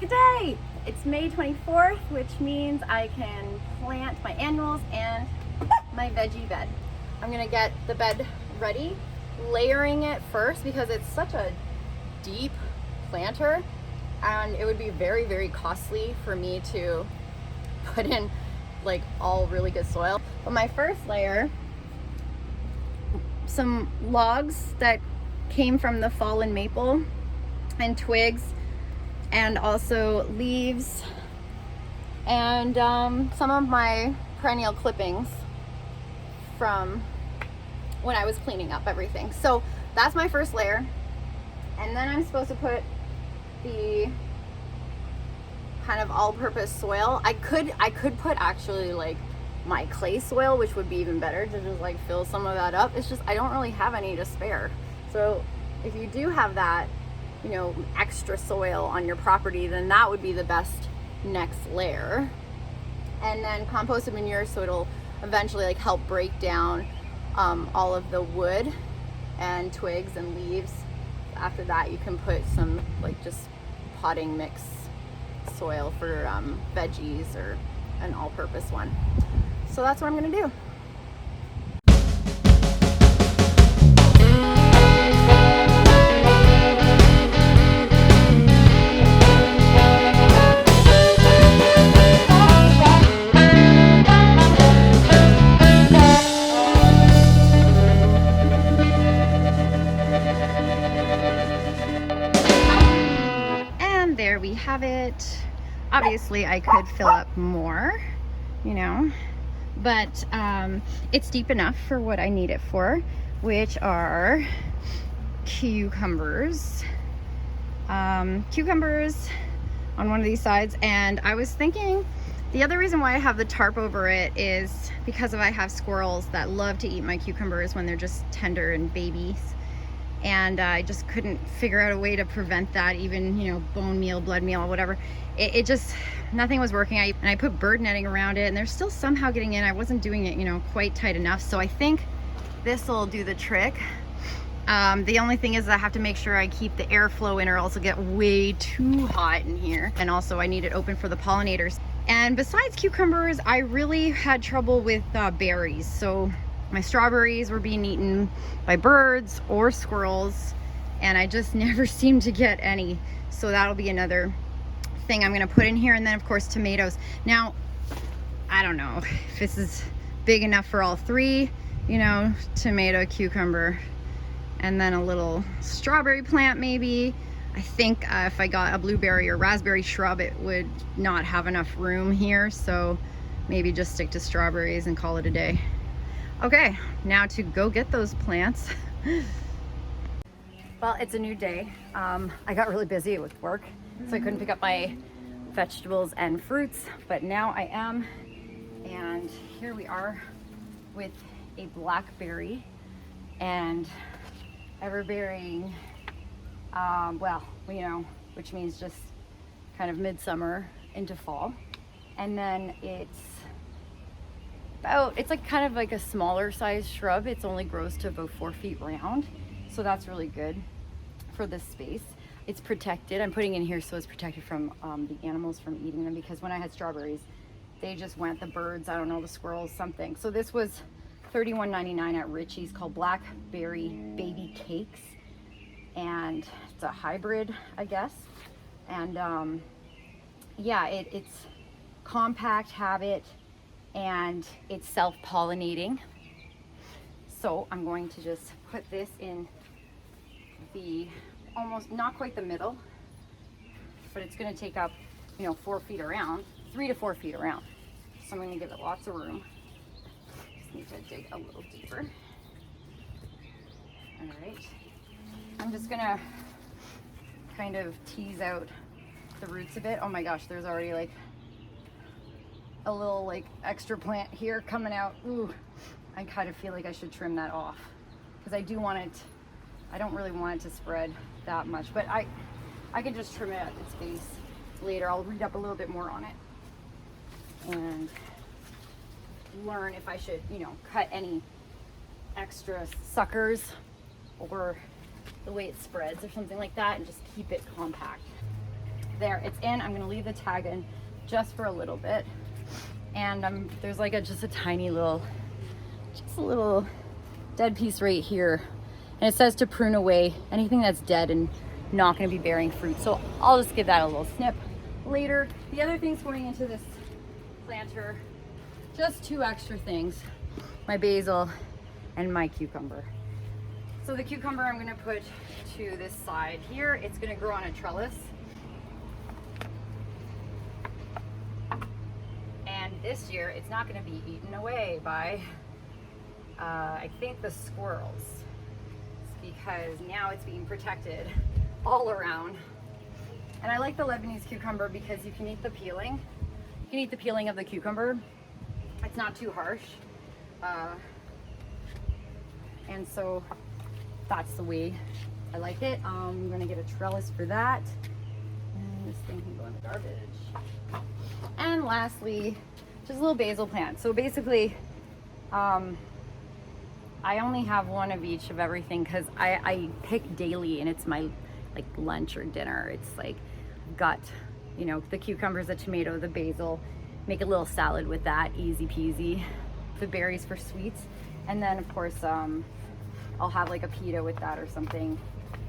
Good day! It's May 24th, which means I can plant my annuals and my veggie bed. I'm gonna get the bed ready, layering it first because it's such a deep planter and it would be very, very costly for me to put in like all really good soil. But my first layer, some logs that came from the fallen maple and twigs, and also leaves, and some of my perennial clippings from when I was cleaning up everything. So that's my first layer, and then I'm supposed to put the kind of all-purpose soil. I could put actually like my clay soil, which would be even better to just like fill some of that up. It's just I don't really have any to spare. So if you do have that, you know, extra soil on your property, then that would be the best next layer. And then composted manure, so it'll eventually like help break down all of the wood and twigs and leaves. After that, you can put some like just potting mix soil for veggies or an all-purpose one. So that's what I'm gonna do. And there we have it. Obviously I could fill up more, you know, but it's deep enough for what I need it for, which are cucumbers. Cucumbers on one of these sides. And I was thinking the other reason why I have the tarp over it is because I have squirrels that love to eat my cucumbers when they're just tender and babies. And I just couldn't figure out a way to prevent that, even, you know, bone meal, blood meal, whatever. It just, nothing was working. And I put bird netting around it and they're still somehow getting in. I wasn't doing it, you know, quite tight enough. So I think this will do the trick. The only thing is I have to make sure I keep the airflow in or else it'll get way too hot in here. And also I need it open for the pollinators. And besides cucumbers, I really had trouble with berries. So my strawberries were being eaten by birds or squirrels, and I just never seemed to get any. So that'll be another thing I'm gonna put in here. And then of course tomatoes. Now, I don't know if this is big enough for all three, you know, tomato, cucumber, and then a little strawberry plant maybe. I think if I got a blueberry or raspberry shrub, it would not have enough room here. So maybe just stick to strawberries and call it a day. Okay, now to go get those plants. Well, it's a new day. I got really busy with work, so I couldn't pick up my vegetables and fruits, but now I am. And here we are with a blackberry and ever-bearing, well, you know, which means just kind of midsummer into fall. And then it's like kind of like a smaller size shrub. It's only grows to about 4 feet round. So that's really good for this space. It's protected. I'm putting in here so it's protected from the animals from eating them, because when I had strawberries, they just went, the birds, I don't know, the squirrels, something. So this was $31.99 at Richie's, called Blackberry Baby Cakes. And it's a hybrid, I guess. And yeah, it's compact habit, and it's self-pollinating. So I'm going to just put this in the almost, not quite the middle, but it's going to take up, you know, 4 feet around, 3 to 4 feet around. So I'm going to give it lots of room. Just need to dig a little deeper. All right. I'm just going to kind of tease out the roots of it. Oh my gosh, there's already like a little like extra plant here coming out. Ooh, I kind of feel like I should trim that off because I do want it, I don't really want it to spread that much, but I can just trim it at its base later. I'll read up a little bit more on it and learn if I should, you know, cut any extra suckers or the way it spreads or something like that, and just keep it compact. There, it's in. I'm gonna leave the tag in just for a little bit. And there's like just a tiny little, just a little dead piece right here. And it says to prune away anything that's dead and not gonna be bearing fruit. So I'll just give that a little snip later. The other things going into this planter, just 2 extra things, my basil and my cucumber. So the cucumber I'm gonna put to this side here. It's gonna grow on a trellis. And this year, it's not gonna be eaten away by, I think, the squirrels, because now it's being protected all around. And I like the Lebanese cucumber because you can eat the peeling. You can eat the peeling of the cucumber. It's not too harsh. And so that's the way I like it. I'm gonna get a trellis for that. And this thing can go in the garbage. And lastly, just a little basil plant. So basically, I only have one of each of everything because I pick daily and it's my like lunch or dinner. It's like, I've got, you know, the cucumbers, the tomato, the basil, make a little salad with that, easy peasy. The berries for sweets. And then of course, I'll have like a pita with that or something.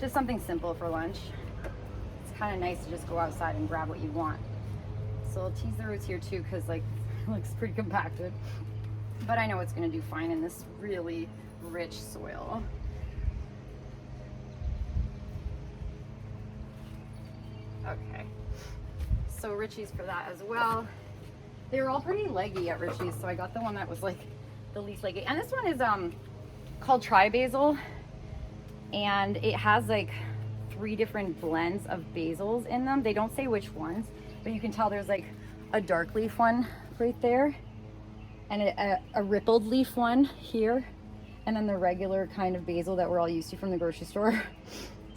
Just something simple for lunch. It's kind of nice to just go outside and grab what you want. So I'll tease the roots here too, because like it looks pretty compacted. But I know it's gonna do fine in this really rich soil. Okay, so Richie's for that as well. They were all pretty leggy at Richie's, so I got the one that was like the least leggy. And this one is called Tri Basil, and it has like 3 different blends of basils in them. They don't say which ones, but you can tell there's like a dark leaf one right there, and a rippled leaf one here, and then the regular kind of basil that we're all used to from the grocery store.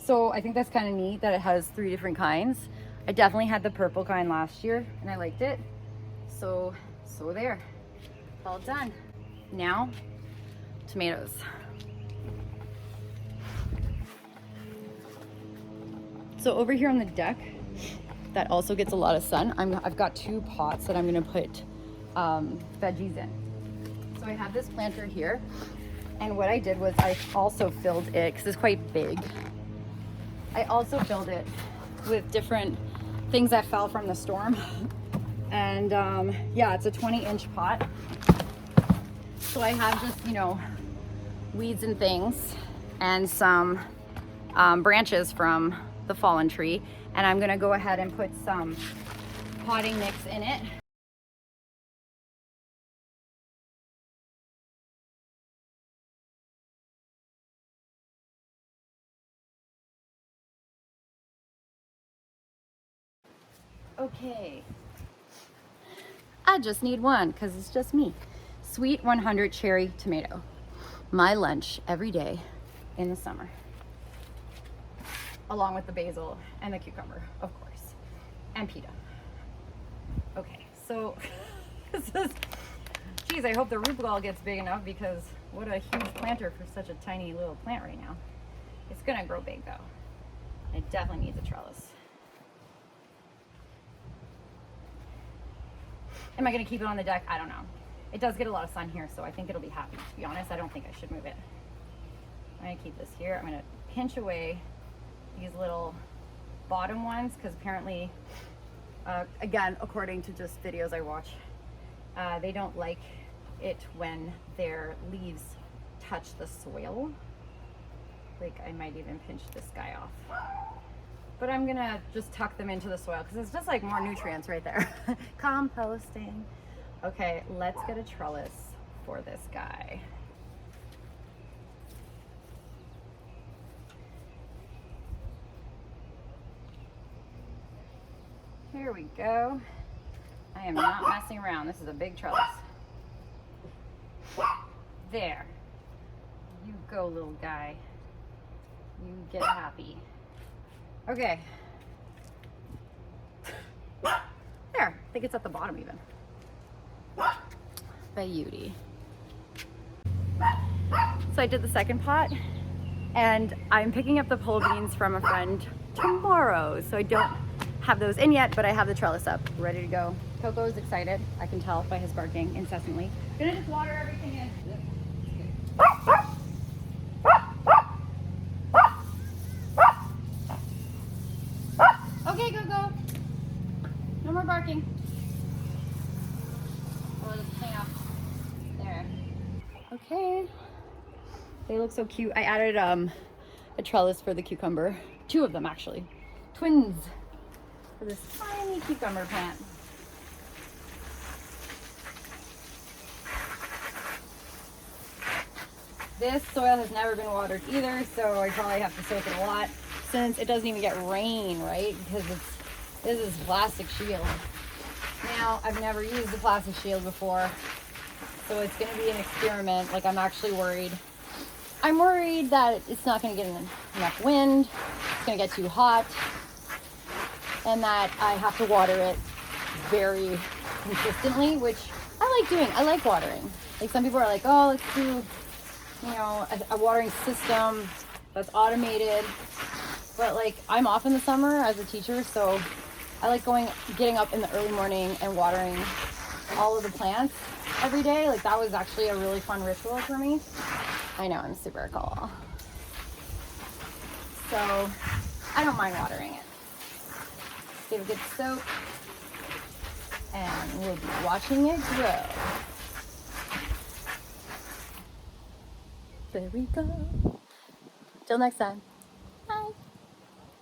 So I think that's kind of neat that it has 3 different kinds. I definitely had the purple kind last year and I liked it. So there, all done. Now, tomatoes. So over here on the deck, that also gets a lot of sun. I've got 2 pots that I'm gonna put veggies in. So I have this planter here, and what I did was I also filled it, because it's quite big, I also filled it with different things that fell from the storm. And yeah, it's a 20-inch pot. So I have just, you know, weeds and things and some branches from the fallen tree. And I'm gonna go ahead and put some potting mix in it. Okay, I just need one because it's just me. Sweet 100 cherry tomato. My lunch every day in the summer. Along with the basil and the cucumber, of course, and pita. Okay, so this is, geez, I hope the root ball gets big enough, because what a huge planter for such a tiny little plant right now. It's gonna grow big though. It definitely needs a trellis. Am I gonna keep it on the deck? I don't know. It does get a lot of sun here, so I think it'll be happy. To be honest, I don't think I should move it. I'm gonna keep this here. I'm gonna pinch away these little bottom ones, because apparently, again, according to just videos I watch, they don't like it when their leaves touch the soil. Like, I might even pinch this guy off. But I'm gonna just tuck them into the soil, because it's just like more nutrients right there. Composting. Okay, let's get a trellis for this guy. Here we go. I am not messing around. This is a big trellis. There. You go, little guy. You get happy. Okay. There. I think it's at the bottom even. Beauty. So I did the second pot, and I'm picking up the pole beans from a friend tomorrow, so I don't have those in yet, but I have the trellis up, ready to go. Coco's excited. I can tell by his barking incessantly. Gonna just water everything in. Okay, Coco. No more barking. Oh, this thing up. There. Okay. They look so cute. I added a trellis for the cucumber. 2 of them actually. Twins for this tiny cucumber plant. This soil has never been watered either, so I probably have to soak it a lot since it doesn't even get rain, right? Because this is plastic shield. Now, I've never used a plastic shield before, so it's going to be an experiment. Like, I'm actually worried. I'm worried that it's not going to get enough wind, it's going to get too hot, and that I have to water it very consistently, which I like doing. I like watering. Like, some people are like, oh, let's do, you know, a watering system that's automated. But like, I'm off in the summer as a teacher, so I like getting up in the early morning and watering all of the plants every day. Like, that was actually a really fun ritual for me. I know, I'm super cool. So I don't mind watering it. Give it a good soak, and we'll be watching it grow. There we go. Till next time.